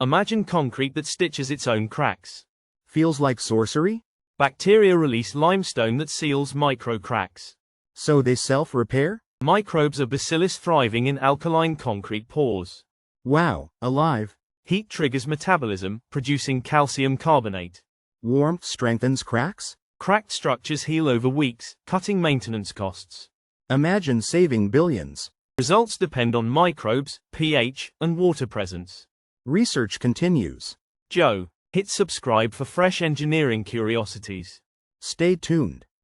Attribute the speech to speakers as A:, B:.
A: Imagine concrete that stitches its own cracks.
B: Feels like sorcery?
A: Bacteria release limestone that seals micro cracks.
B: So they self-repair?
A: Microbes are bacillus thriving in alkaline concrete pores.
B: Wow, alive.
A: Heat triggers metabolism, producing calcium carbonate.
B: Warmth strengthens cracks?
A: Cracked structures heal over weeks, cutting maintenance costs.
B: Imagine saving billions.
A: Results depend on microbes, pH, and water presence.
B: Research continues.
A: Joe, hit subscribe for fresh engineering curiosities.
B: Stay tuned.